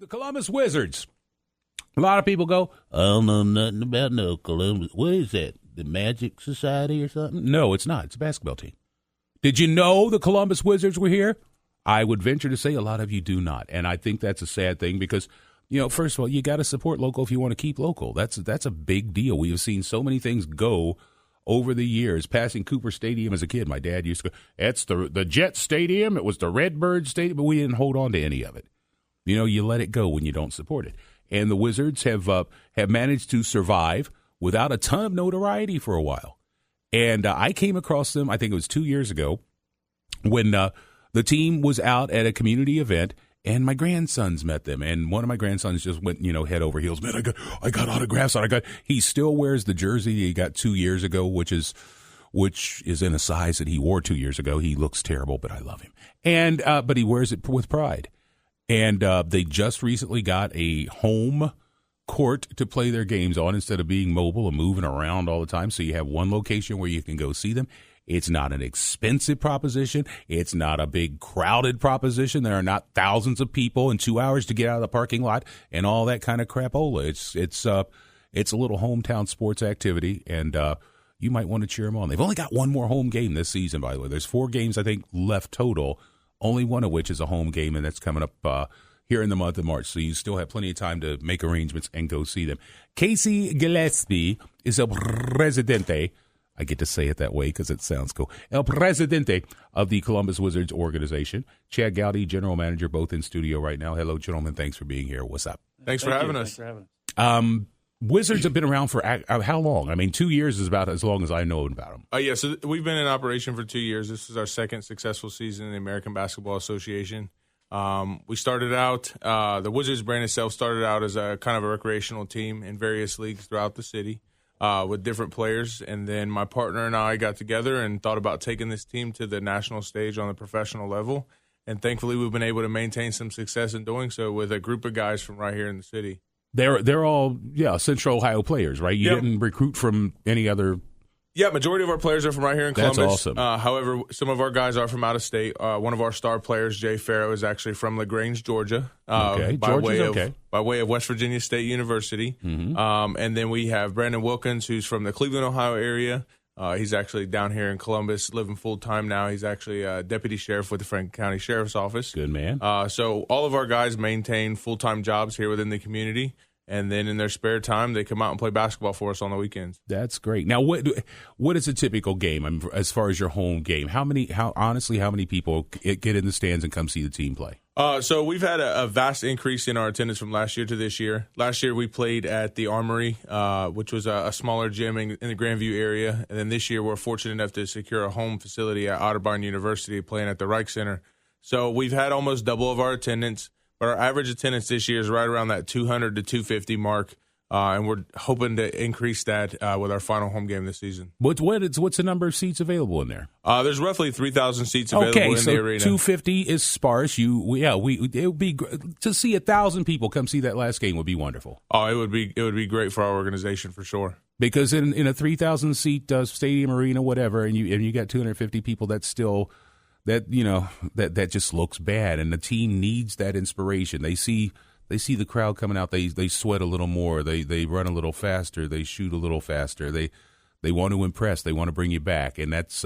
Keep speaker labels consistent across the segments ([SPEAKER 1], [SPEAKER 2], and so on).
[SPEAKER 1] The Columbus Wizards. A lot of people go, I don't know nothing about no Columbus. What is that? The Magic Society or something? No, it's not. It's a basketball team. Did you know the Columbus Wizards were here? I would venture to say a lot of you do not. And I think that's a sad thing because, first of all, you got to support local if you want to keep local. That's a big deal. We have seen so many things go over the years. Passing Cooper Stadium as a kid, my dad used to go, it's the Jet Stadium. It was the Redbird Stadium, but we didn't hold on to any of it. You let it go when you don't support it. And the Wizards have managed to survive without a ton of notoriety for a while. And I came across them, I think it was 2 years ago, when the team was out at a community event, and my grandsons met them. And one of my grandsons just went, head over heels. Man, I got autographs. He still wears the jersey he got 2 years ago, which is in a size that he wore 2 years ago. He looks terrible, but I love him. And but he wears it with pride. And they just recently got a home court to play their games on instead of being mobile and moving around all the time. So you have one location where you can go see them. It's not an expensive proposition. It's not a big crowded proposition. There are not thousands of people and 2 hours to get out of the parking lot and all that kind of crapola. It's a little hometown sports activity, and you might want to cheer them on. They've only got one more home game this season, by the way. There's 4 games, I think, left total, only one of which is a home game, and that's coming up here in the month of March. So you still have plenty of time to make arrangements and go see them. Casey Gillespie is el presidente. I get to say it that way because it sounds cool. El presidente of the Columbus Wizards organization. Chad Goudy, general manager, both in studio right now. Hello, gentlemen. Thanks for being here. What's up?
[SPEAKER 2] Thanks for having us.
[SPEAKER 1] Wizards have been around for how long? I mean, 2 years is about as long as I know about them.
[SPEAKER 2] So we've been in operation for 2 years. This is our second successful season in the American Basketball Association. We started out, the Wizards brand itself started out as a kind of a recreational team in various leagues throughout the city with different players. And then my partner and I got together and thought about taking this team to the national stage on the professional level. And thankfully, we've been able to maintain some success in doing so with a group of guys from right here in the city.
[SPEAKER 1] They're all Central Ohio players, right? You didn't recruit from any other.
[SPEAKER 2] Yeah, majority of our players are from right here in Columbus.
[SPEAKER 1] That's awesome.
[SPEAKER 2] However, some of our guys are from out of state. One of our star players, Jay Farrow, is actually from LaGrange, Georgia. By way of West Virginia State University. Mm-hmm. And then we have Brandon Wilkins, who's from the Cleveland, Ohio area. He's actually down here in Columbus, living full-time now. He's actually a deputy sheriff with the Franklin County Sheriff's Office.
[SPEAKER 1] Good man.
[SPEAKER 2] So all of our guys maintain full-time jobs here within the community, and then in their spare time, they come out and play basketball for us on the weekends.
[SPEAKER 1] That's great. Now, what is a typical game as far as your home game? How many people get in the stands and come see the team play?
[SPEAKER 2] So we've had a vast increase in our attendance from last year to this year. Last year we played at the Armory, which was a smaller gym in the Grandview area. And then this year we're fortunate enough to secure a home facility at Otterbein University playing at the Reich Center. So we've had almost double of our attendance, but our average attendance this year is right around that 200 to 250 mark. And we're hoping to increase that with our final home game this season.
[SPEAKER 1] What's the number of seats available in there?
[SPEAKER 2] There's roughly 3,000 seats available in the arena.
[SPEAKER 1] 250 is sparse. It would be to see 1,000 people come see that last game would be wonderful.
[SPEAKER 2] Oh, it would be great for our organization for sure.
[SPEAKER 1] Because in a 3,000 seat stadium, arena, whatever, and you got 250 people, that's still that just looks bad, and the team needs that inspiration. They see the crowd coming out. They sweat a little more. They run a little faster. They shoot a little faster. They want to impress. They want to bring you back. And that's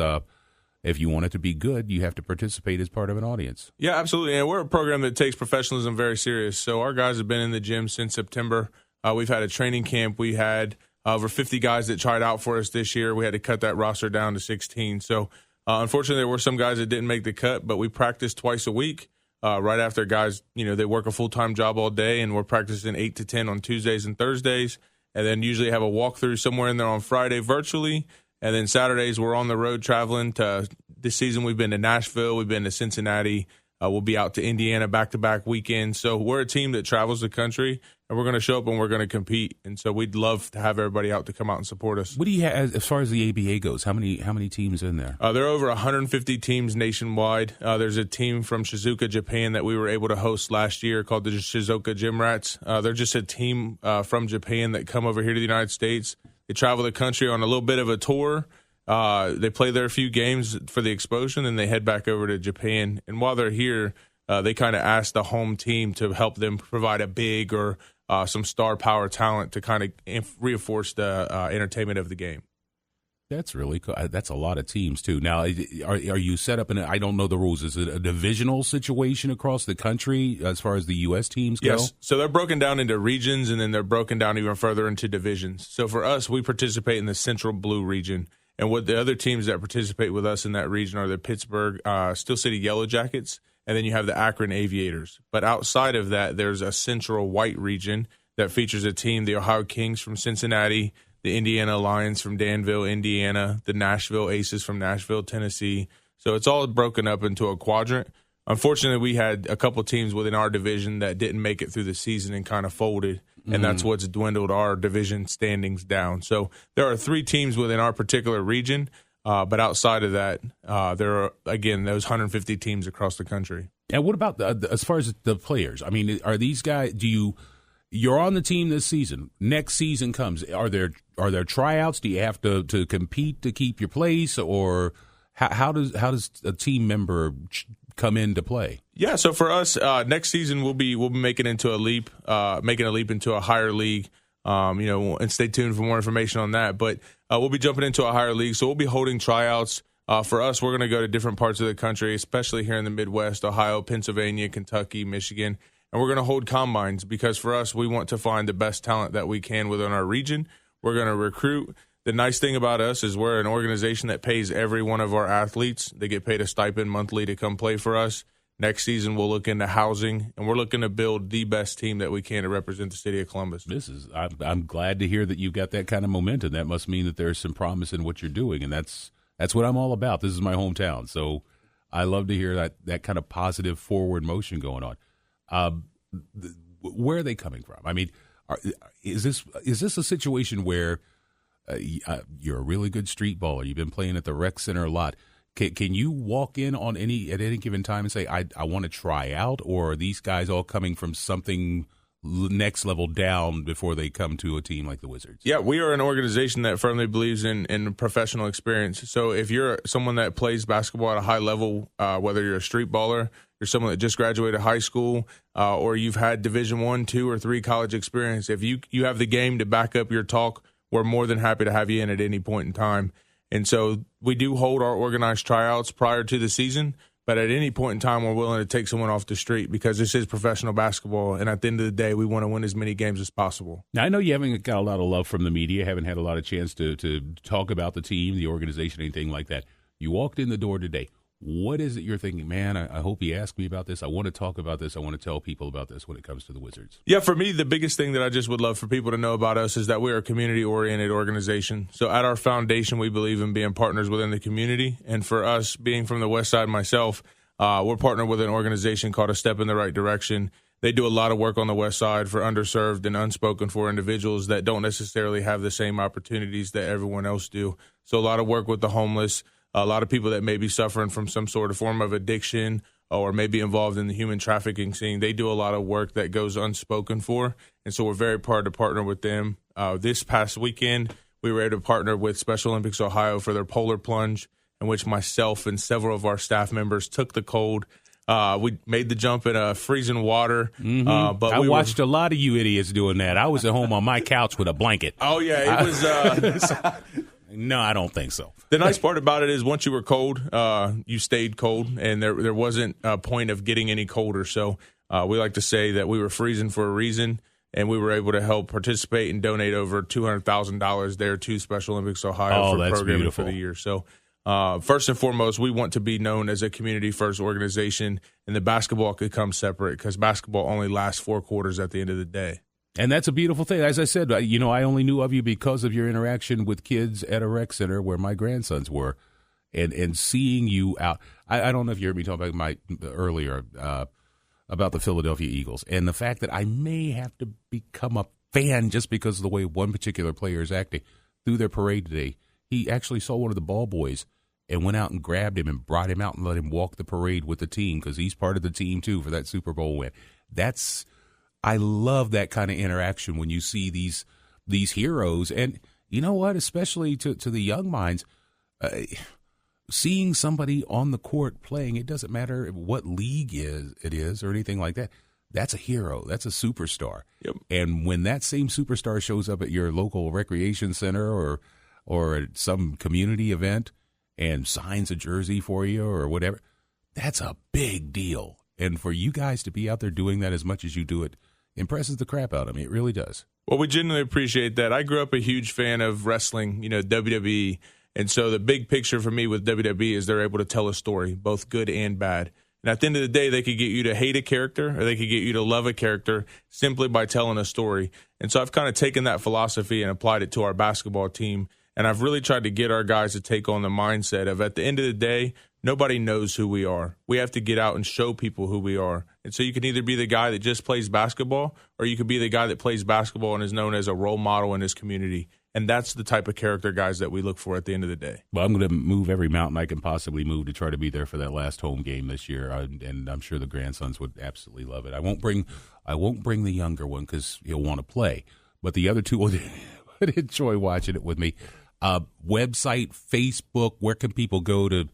[SPEAKER 1] if you want it to be good, you have to participate as part of an audience.
[SPEAKER 2] Yeah, absolutely. And we're a program that takes professionalism very serious. So our guys have been in the gym since September. We've had a training camp. We had over 50 guys that tried out for us this year. We had to cut that roster down to 16. So unfortunately, there were some guys that didn't make the cut, but we practiced twice a week. Right after guys, they work a full-time job all day, and we're practicing 8 to 10 on Tuesdays and Thursdays, and then usually have a walkthrough somewhere in there on Friday virtually, and then Saturdays we're on the road traveling to – this season we've been to Nashville, we've been to Cincinnati, we'll be out to Indiana back-to-back weekends. So we're a team that travels the country, and we're going to show up and we're going to compete, and so we'd love to have everybody out to come out and support us.
[SPEAKER 1] What do you have as far as the ABA goes? How many teams in there?
[SPEAKER 2] There are over 150 teams nationwide. There's a team from Shizuoka, Japan that we were able to host last year called the Shizuoka Gym Rats. They're just a team from Japan that come over here to the United States. They travel the country on a little bit of a tour. They play there a few games for the exposure, and they head back over to Japan. And while they're here, they kind of ask the home team to help them provide a big or some star power talent to kind of reinforce the entertainment of the game.
[SPEAKER 1] That's really cool. That's a lot of teams, too. Now, are you set up in I don't know the rules. Is it a divisional situation across the country as far as the U.S. teams go?
[SPEAKER 2] Yes. So they're broken down into regions, and then they're broken down even further into divisions. So for us, we participate in the Central Blue region. And what the other teams that participate with us in that region are the Pittsburgh Steel City Yellow Jackets, and then you have the Akron Aviators. But outside of that, there's a Central White region that features a team, the Ohio Kings from Cincinnati, the Indiana Lions from Danville, Indiana, the Nashville Aces from Nashville, Tennessee. So it's all broken up into a quadrant. Unfortunately, we had a couple teams within our division that didn't make it through the season and kind of folded, and that's what's dwindled our division standings down. So there are 3 teams within our particular region, but outside of that, there are, again, those 150 teams across the country.
[SPEAKER 1] And what about as far as the players? I mean, are these guys? You're on the team this season. Next season comes. Are there tryouts? Do you have to compete to keep your place, or how does a team member come into play?
[SPEAKER 2] Yeah, so for us, next season we'll be making into a leap into a higher league. And stay tuned for more information on that. But we'll be jumping into a higher league, so we'll be holding tryouts. For us, we're going to go to different parts of the country, especially here in the Midwest, Ohio, Pennsylvania, Kentucky, Michigan. And we're going to hold combines because for us, we want to find the best talent that we can within our region. We're going to recruit. The nice thing about us is we're an organization that pays every one of our athletes. They get paid a stipend monthly to come play for us. Next season, we'll look into housing, and we're looking to build the best team that we can to represent the city of Columbus.
[SPEAKER 1] I'm glad to hear that you've got that kind of momentum. That must mean that there's some promise in what you're doing, and that's what I'm all about. This is my hometown, so I love to hear that kind of positive forward motion going on. Where are they coming from? I mean, is this a situation where you're a really good street baller? You've been playing at the rec center a lot. Can you walk in at any given time and say, I want to try out, or are these guys all coming from something next level down before they come to a team like the Wizards?
[SPEAKER 2] Yeah, we are an organization that firmly believes in professional experience. So if you're someone that plays basketball at a high level, whether you're a street baller, you're someone that just graduated high school, or you've had Division 1, 2, or 3 college experience, if you have the game to back up your talk, we're more than happy to have you in at any point in time. And so we do hold our organized tryouts prior to the season, but at any point in time, we're willing to take someone off the street because this is professional basketball, and at the end of the day, we want to win as many games as possible.
[SPEAKER 1] Now, I know you haven't got a lot of love from the media, haven't had a lot of chance to talk about the team, the organization, anything like that. You walked in the door today. What is it you're thinking, man, I hope he asked me about this. I want to talk about this. I want to tell people about this when it comes to the Wizards.
[SPEAKER 2] Yeah, for me, the biggest thing that I just would love for people to know about us is that we're a community-oriented organization. So at our foundation, we believe in being partners within the community. And for us, being from the West Side myself, we're partnered with an organization called A Step in the Right Direction. They do a lot of work on the West Side for underserved and unspoken for individuals that don't necessarily have the same opportunities that everyone else do. So a lot of work with the homeless, a lot of people that may be suffering from some sort of form of addiction or may be involved in the human trafficking scene. They do a lot of work that goes unspoken for, and so we're very proud to partner with them. This past weekend, we were able to partner with Special Olympics Ohio for their polar plunge, in which myself and several of our staff members took the cold. We made the jump in freezing water.
[SPEAKER 1] But I watched a lot of you idiots doing that. I was at home on my couch with a blanket.
[SPEAKER 2] Oh, yeah, it was
[SPEAKER 1] No, I don't think so.
[SPEAKER 2] The nice part about it is once you were cold, you stayed cold, and there wasn't a point of getting any colder. So we like to say that we were freezing for a reason, and we were able to help participate and donate over $200,000 there to Special Olympics Ohio for programming beautiful. For the year. So first and foremost, we want to be known as a community-first organization, and the basketball could come separate because basketball only lasts 4 quarters at the end of the day.
[SPEAKER 1] And that's a beautiful thing. As I said, I only knew of you because of your interaction with kids at a rec center where my grandsons were, and seeing you out. I don't know if you heard me talk about earlier about the Philadelphia Eagles and the fact that I may have to become a fan just because of the way one particular player is acting. Through their parade today, he actually saw one of the ball boys and went out and grabbed him and brought him out and let him walk the parade with the team because he's part of the team too for that Super Bowl win. I love that kind of interaction when you see these heroes. And you know what? Especially to the young minds, seeing somebody on the court playing, it doesn't matter what league it is or anything like that. That's a hero. That's a superstar.
[SPEAKER 2] Yep.
[SPEAKER 1] And when that same superstar shows up at your local recreation center or at some community event and signs a jersey for you or whatever, that's a big deal. And for you guys to be out there doing that as much as you do it impresses the crap out of me. It really does.
[SPEAKER 2] Well, we genuinely appreciate that. I grew up a huge fan of wrestling, WWE. And so the big picture for me with WWE is they're able to tell a story, both good and bad. And at the end of the day, they could get you to hate a character or they could get you to love a character simply by telling a story. And so I've kind of taken that philosophy and applied it to our basketball team. And I've really tried to get our guys to take on the mindset of, at the end of the day, nobody knows who we are. We have to get out and show people who we are. And so you can either be the guy that just plays basketball or you could be the guy that plays basketball and is known as a role model in his community. And that's the type of character guys that we look for at the end of the day.
[SPEAKER 1] Well, I'm going to move every mountain I can possibly move to try to be there for that last home game this year, and I'm sure the grandsons would absolutely love it. I won't bring the younger one because he'll want to play, but the other two would enjoy watching it with me. Website, Facebook, where can people go to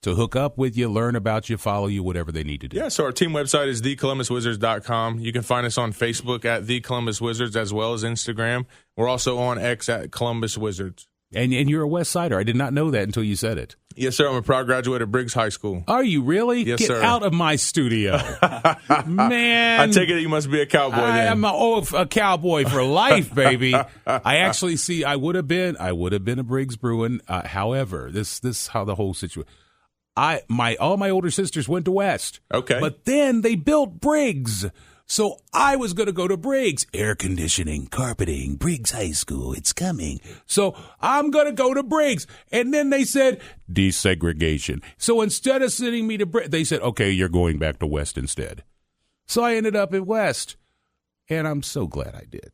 [SPEAKER 1] hook up with you, learn about you, follow you, whatever they need to do?
[SPEAKER 2] Yeah, so our team website is thecolumbuswizards.com. You can find us on Facebook at The Columbus Wizards as well as Instagram. We're also on X at Columbus Wizards.
[SPEAKER 1] And you're a West Sider. I did not know that until you said it.
[SPEAKER 2] Yes, sir. I'm a proud graduate of Briggs High School.
[SPEAKER 1] Are you really?
[SPEAKER 2] Yes,
[SPEAKER 1] Get
[SPEAKER 2] sir.
[SPEAKER 1] out of my studio. Man.
[SPEAKER 2] I take it you must be a cowboy then.
[SPEAKER 1] I'm a cowboy for life, baby. I actually see I would have been a Briggs Bruin. However, this is how the whole situation. All my older sisters went to West.
[SPEAKER 2] Okay.
[SPEAKER 1] But then they built Briggs. So I was going to go to Briggs. Air conditioning, carpeting, Briggs High School, it's coming. So I'm going to go to Briggs. And then they said, desegregation. So instead of sending me to Briggs, they said, okay, you're going back to West instead. So I ended up at West. And I'm so glad I did.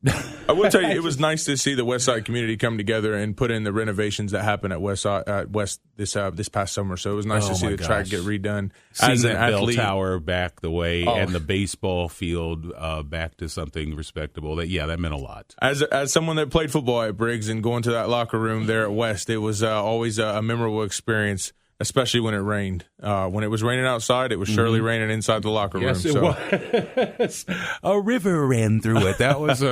[SPEAKER 2] I will tell you, it was nice to see the West Side community come together and put in the renovations that happened at West this past summer. So it was nice to see the track get redone.
[SPEAKER 1] Seeing
[SPEAKER 2] As an
[SPEAKER 1] that bell
[SPEAKER 2] athlete,
[SPEAKER 1] tower back the way and the baseball field back to something respectable. That meant a lot.
[SPEAKER 2] As someone that played football at Briggs and going to that locker room there at West, it was always a memorable experience. Especially when it rained. When it was raining outside, it was surely raining inside the locker room.
[SPEAKER 1] Yes, it was. A river ran through it. That was it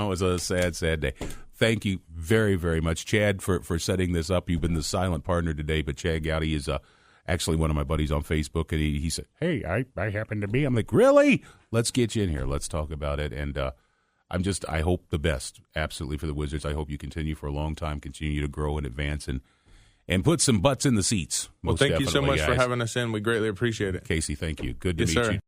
[SPEAKER 1] was a sad, sad day. Thank you very, very much, Chad, for setting this up. You've been the silent partner today, but Chad Goudy is actually one of my buddies on Facebook, and he said, hey, I happen to be. I'm like, really? Let's get you in here. Let's talk about it. And I hope the best, absolutely, for the Wizards. I hope you continue for a long time, continue to grow and advance, and put some butts in the seats.
[SPEAKER 2] Well, thank you so much for having us in. We greatly appreciate it.
[SPEAKER 1] Casey, thank you. Good to meet you.